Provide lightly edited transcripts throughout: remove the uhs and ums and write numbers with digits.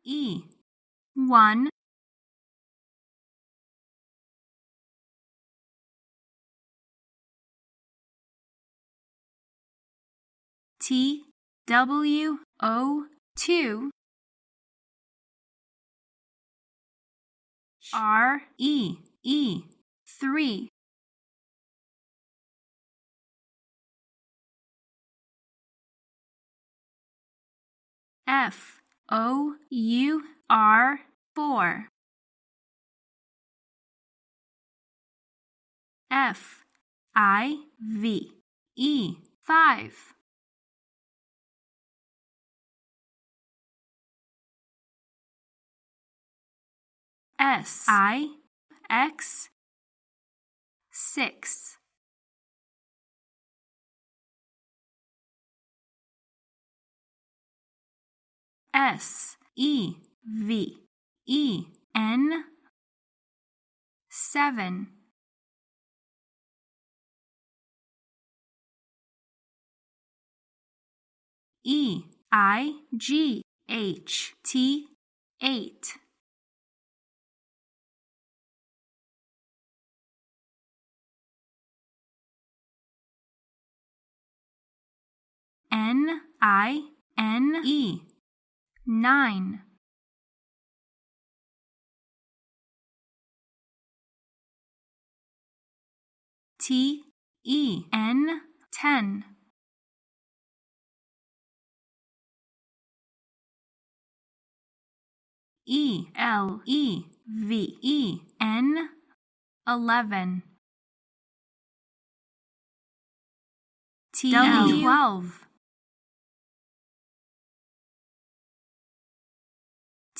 E 1 T W O 2 R E 3 F O U R 4 F I V E 5 S I X 6 S E V E N 7 E I G H T 8 N I N E 9 T E N 10 E L E V E N 11 T 12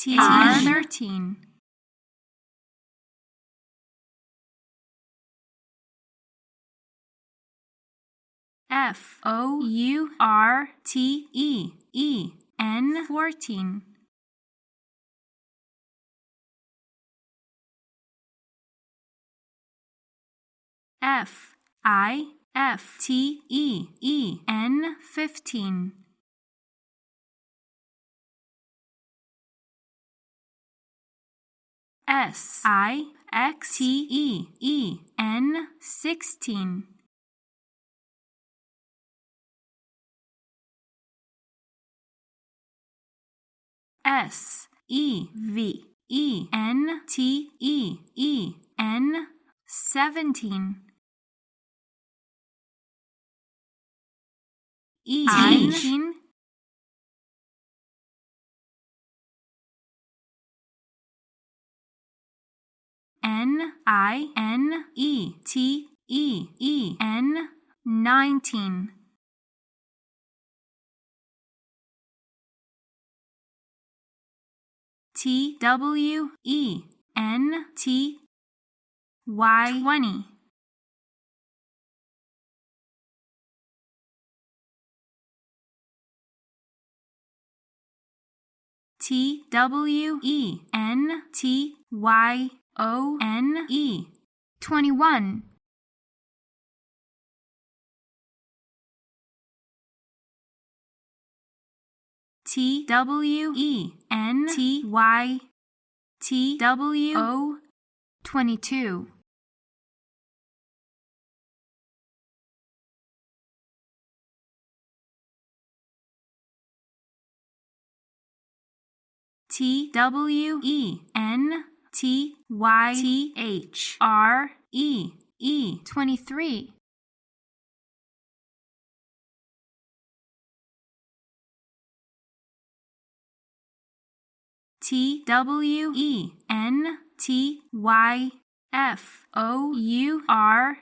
T 13 F O U R T E N 14 F I F T E N 15 S I X T E N 16 S E V E N T E N 17 E 18 N I N E T E N 19 T W E N T Y 20 T W E N T Y O N E 21 T W E N T Y T W O 22 T W E N T Y T H R E 23 T W E N T Y F O U R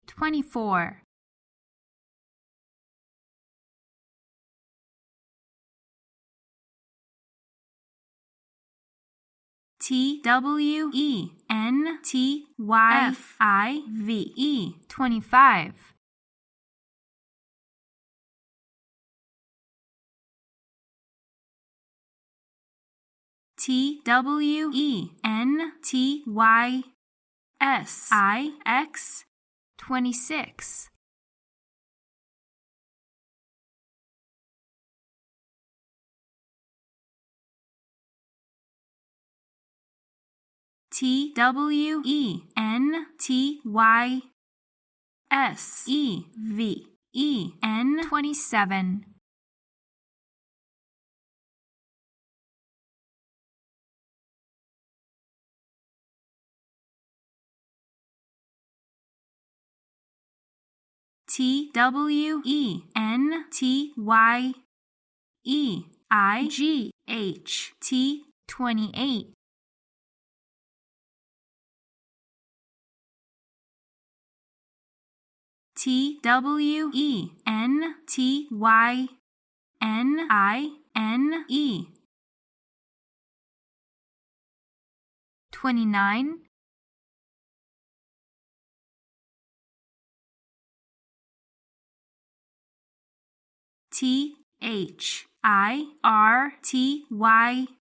24 T W E N T Y F I V E 25 T W E N T Y S I X 26 TWENTYSEVEN 27 TWENTYEIGHT 28 TWENTYNINE 29 THIRTY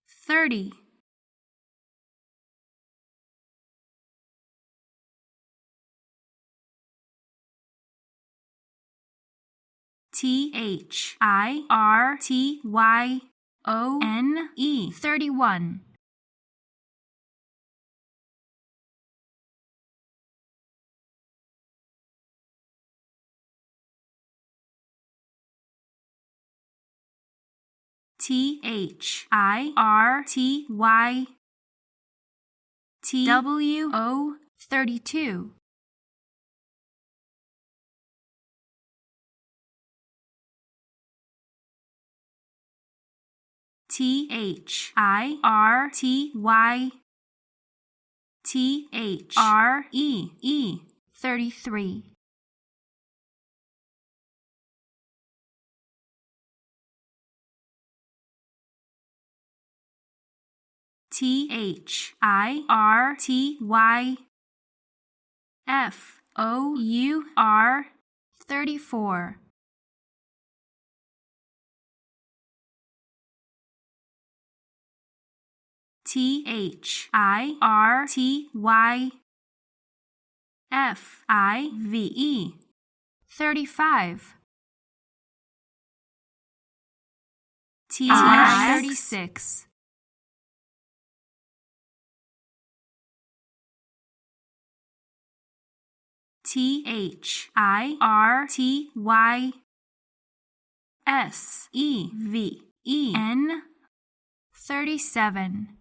30 THIRTYONE 31 THIRTYTWO 32 THIRTYTHREE 33 THIRTYFOUR 34 THIRTYFIVE 35 TX 36 THIRTYSEVEN 37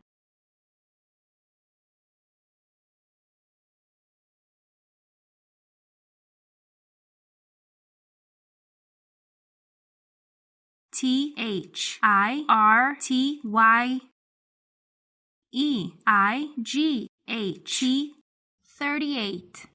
THIRTYEIGHT 38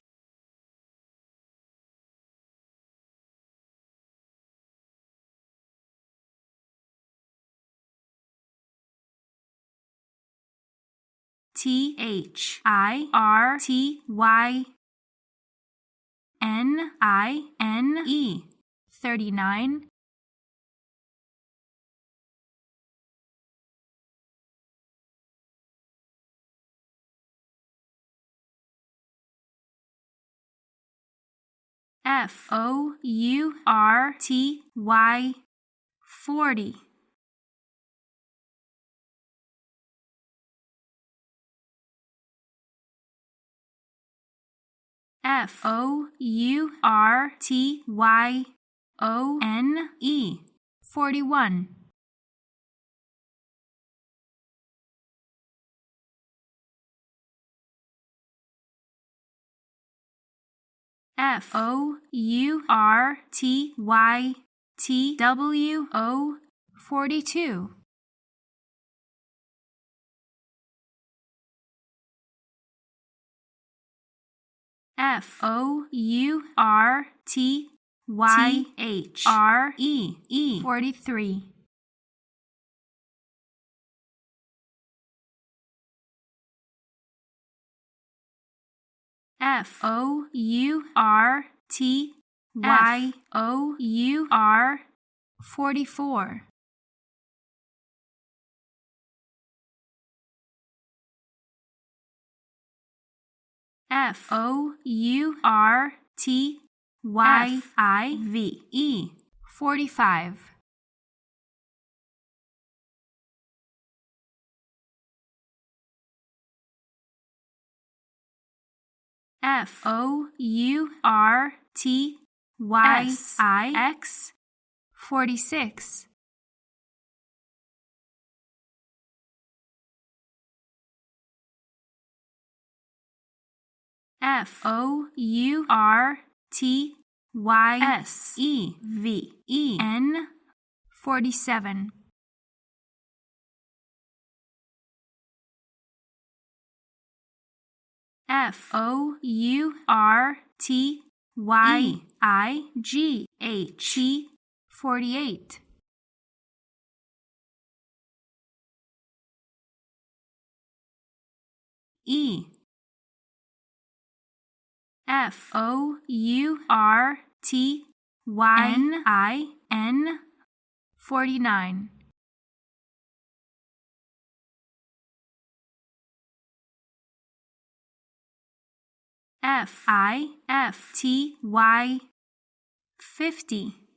THIRTYNINE 39 FOURTY 40 FOURTYONE 41 FOURTYTWO 42 FOURTYHREE 43 FOURTYOUR 44 FOURTYFIVE 45 FOURTYX 46. FOURTYSEVEN 47. FOURTYIGHT 48. E FOURTYNIN 49. FIFTY 50.